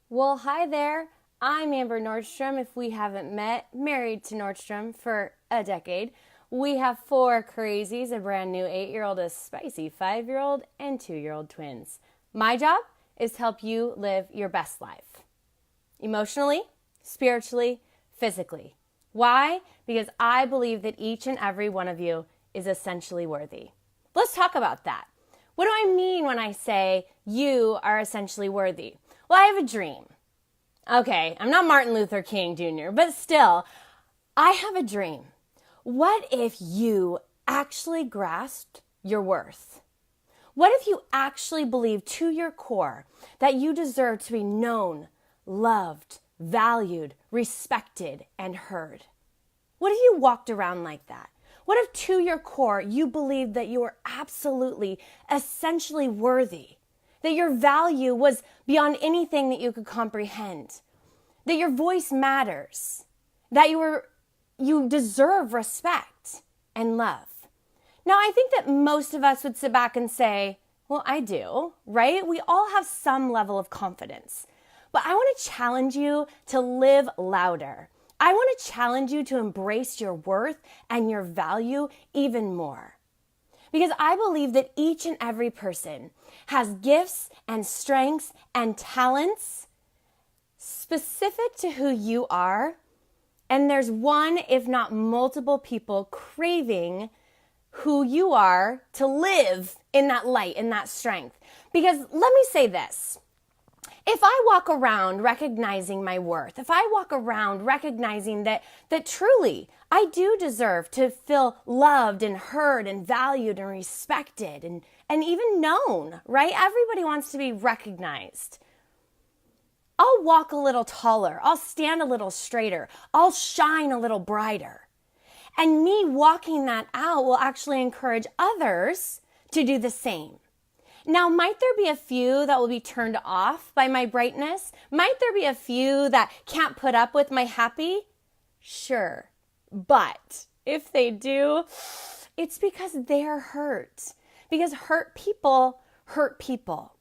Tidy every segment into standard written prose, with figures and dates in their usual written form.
Well, hi there. I'm Amber Nordstrom. If we haven't met, married to Nordstrom for a decade. We have four crazies, a brand new 8-year-old, a spicy 5-year-old, and 2-year-old twins. My job is to help you live your best life. Emotionally, spiritually, physically. Why? Because I believe that each and every one of you is essentially worthy. Let's talk about that. What do I mean when I say you are essentially worthy? Well, I have a dream. Okay, I'm not Martin Luther King Jr., but still, I have a dream. What if you actually grasped your worth? What if you actually believe to your core that you deserve to be known, loved, valued, respected, and heard? What if you walked around like that? What if to your core you believed that you were absolutely, essentially worthy? That your value was beyond anything that you could comprehend? That your voice matters? That you deserve respect and love? Now, I think that most of us would sit back and say, well, I do, right? We all have some level of confidence. But I want to challenge you to live louder. I want to challenge you to embrace your worth and your value even more. Because I believe that each and every person has gifts and strengths and talents specific to who you are. And there's one, if not multiple people craving who you are to live in that light, in that strength. Because let me say this. If I walk around recognizing my worth, if I walk around recognizing that truly I do deserve to feel loved and heard and valued and respected and even known, right? Everybody wants to be recognized. I'll walk a little taller. I'll stand a little straighter. I'll shine a little brighter. And me walking that out will actually encourage others to do the same. Now, might there be a few that will be turned off by my brightness? Might there be a few that can't put up with my happy? Sure. But if they do, it's because they're hurt. Because hurt people hurt people.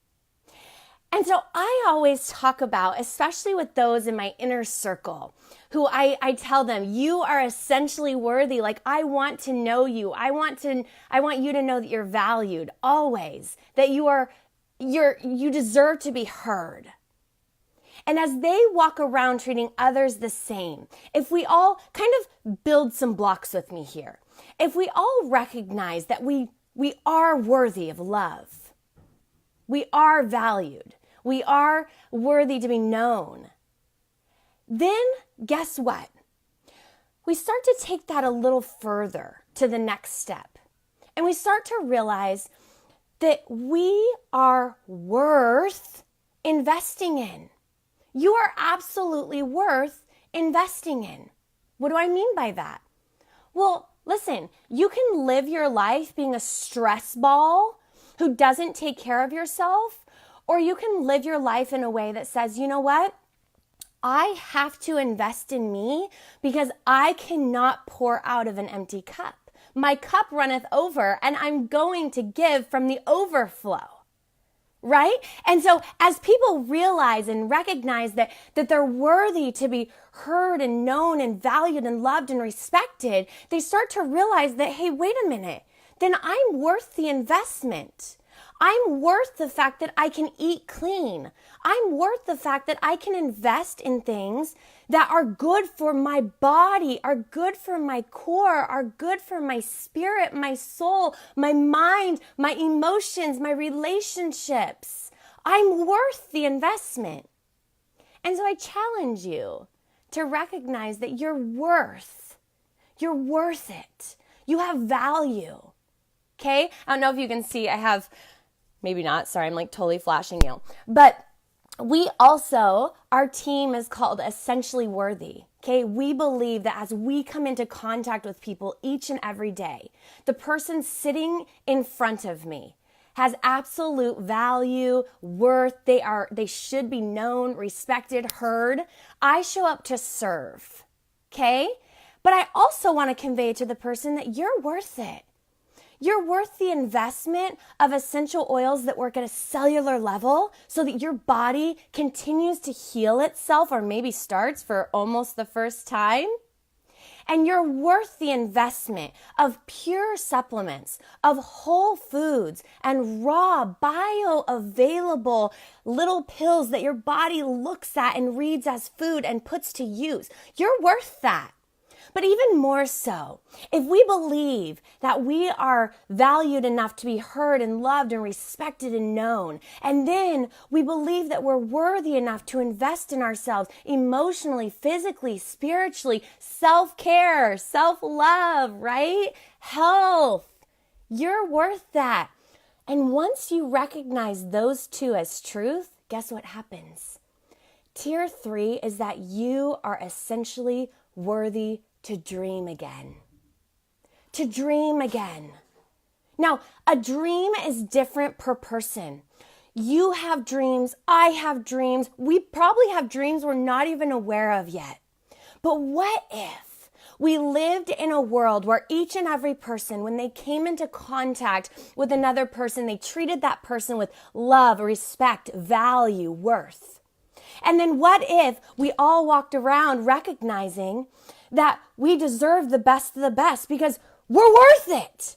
And so I always talk about, especially with those in my inner circle, who I tell them, you are essentially worthy. Like, I want to know you. I want you to know that you're valued always, that you deserve to be heard. And as they walk around treating others the same, if we all kind of build some blocks with me here, if we all recognize that we are worthy of love, we are valued, we are worthy to be known, then guess what? We start to take that a little further to the next step. And we start to realize that we are worth investing in. You are absolutely worth investing in. What do I mean by that? Well, listen, you can live your life being a stress ball who doesn't take care of yourself, or you can live your life in a way that says, you know what? I have to invest in me because I cannot pour out of an empty cup. My cup runneth over and I'm going to give from the overflow. Right? And so as people realize and recognize that they're worthy to be heard and known and valued and loved and respected, they start to realize that, hey, wait a minute, then I'm worth the investment. I'm worth the fact that I can eat clean. I'm worth the fact that I can invest in things that are good for my body, are good for my core, are good for my spirit, my soul, my mind, my emotions, my relationships. I'm worth the investment. And so I challenge you to recognize that you're worth it. You have value. Okay? I don't know if you can see, I have, maybe not, sorry, I'm like totally flashing you. But we also, our team is called Essentially Wōrthy. Okay? We believe that as we come into contact with people each and every day, the person sitting in front of me has absolute value, worth. They should be known, respected, heard. I show up to serve. Okay? But I also want to convey to the person that you're worth it. You're worth the investment of essential oils that work at a cellular level so that your body continues to heal itself, or maybe starts for almost the first time. And you're worth the investment of pure supplements, of whole foods, and raw, bioavailable little pills that your body looks at and reads as food and puts to use. You're worth that. But even more so, if we believe that we are valued enough to be heard and loved and respected and known, and then we believe that we're worthy enough to invest in ourselves emotionally, physically, spiritually, self-care, self-love, right? Health. You're worth that. And once you recognize those two as truth, guess what happens? Tier 3 is that you are essentially worthy to dream again. To dream again. Now, a dream is different per person. You have dreams, I have dreams. We probably have dreams we're not even aware of yet. But what if we lived in a world where each and every person, when they came into contact with another person, they treated that person with love, respect, value, worth? And then what if we all walked around recognizing that we deserve the best of the best because we're worth it?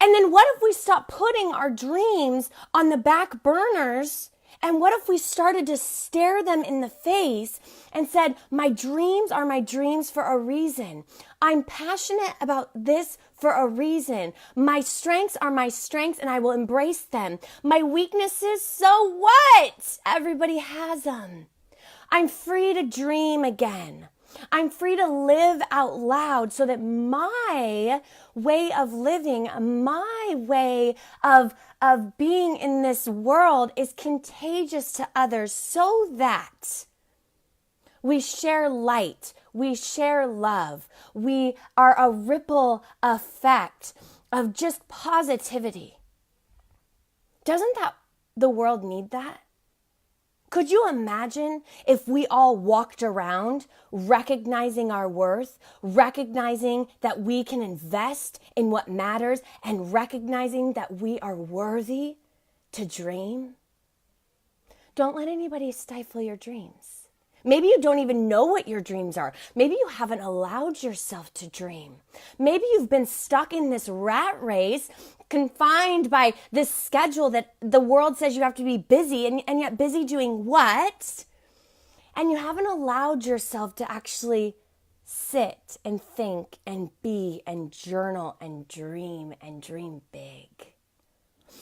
And then what if we stopped putting our dreams on the back burners? And what if we started to stare them in the face and said, my dreams are my dreams for a reason. I'm passionate about this for a reason. My strengths are my strengths and I will embrace them. My weaknesses, so what? Everybody has them. I'm free to dream again. I'm free to live out loud so that my way of living, my way of being in this world is contagious to others so that we share light, we share love, we are a ripple effect of just positivity. Doesn't the world need that? Could you imagine if we all walked around recognizing our worth, recognizing that we can invest in what matters, and recognizing that we are worthy to dream? Don't let anybody stifle your dreams. Maybe you don't even know what your dreams are. Maybe you haven't allowed yourself to dream. Maybe you've been stuck in this rat race, confined by this schedule that the world says you have to be busy, and yet busy doing what? And you haven't allowed yourself to actually sit and think and be and journal and dream big.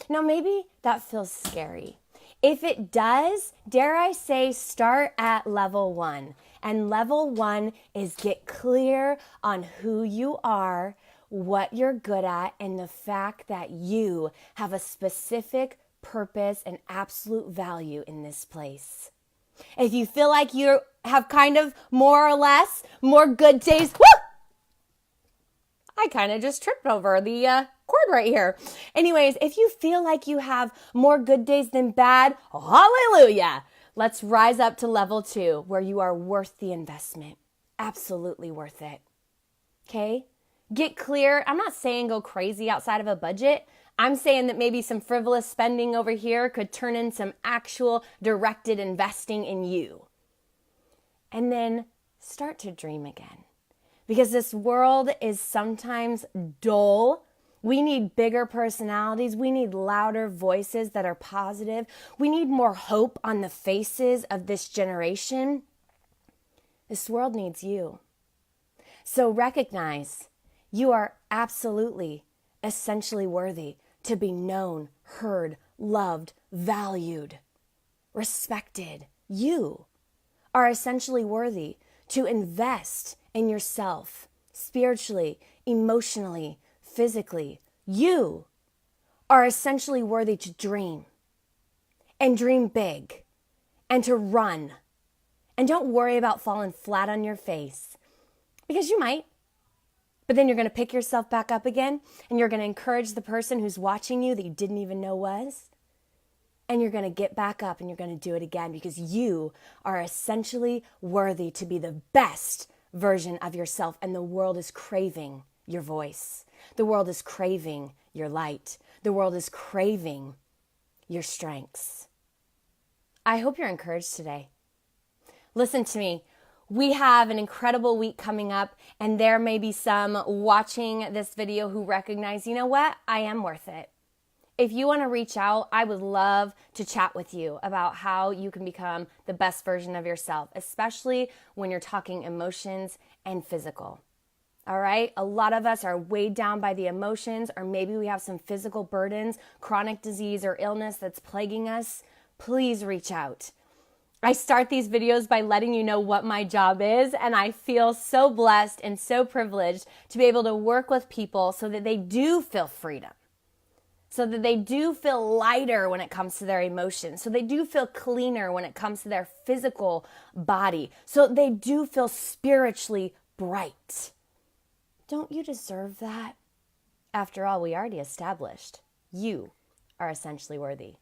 Now, maybe that feels scary. If it does, dare I say, start at level 1. And level 1 is get clear on who you are, what you're good at, and the fact that you have a specific purpose and absolute value in this place. If you feel like you have kind of more or less more good days, whoo! I kind of just tripped over the cord right here. Anyways, if you feel like you have more good days than bad, hallelujah. Let's rise up to level 2 where you are worth the investment. Absolutely worth it. Okay? Get clear. I'm not saying go crazy outside of a budget. I'm saying that maybe some frivolous spending over here could turn in some actual directed investing in you. And then start to dream again. Because this world is sometimes dull. We need bigger personalities. We need louder voices that are positive. We need more hope on the faces of this generation. This world needs you. So recognize you are absolutely, essentially worthy to be known, heard, loved, valued, respected. You are essentially worthy to invest in yourself, spiritually, emotionally, physically. You are essentially worthy to dream and dream big and to run. And don't worry about falling flat on your face, because you might. But then you're going to pick yourself back up again, and you're going to encourage the person who's watching you that you didn't even know was. And you're going to get back up and you're going to do it again, because you are essentially worthy to be the best version of yourself, and the world is craving your voice. The world is craving your light. The world is craving your strengths. I hope you're encouraged today. Listen to me. We have an incredible week coming up, and there may be some watching this video who recognize, you know what? I am worth it. If you want to reach out, I would love to chat with you about how you can become the best version of yourself, especially when you're talking emotions and physical. All right? A lot of us are weighed down by the emotions, or maybe we have some physical burdens, chronic disease or illness that's plaguing us. Please reach out. I start these videos by letting you know what my job is, and I feel so blessed and so privileged to be able to work with people so that they do feel freedom, so that they do feel lighter when it comes to their emotions, so they do feel cleaner when it comes to their physical body, so they do feel spiritually bright. Don't you deserve that? After all, we already established you are essentially worthy.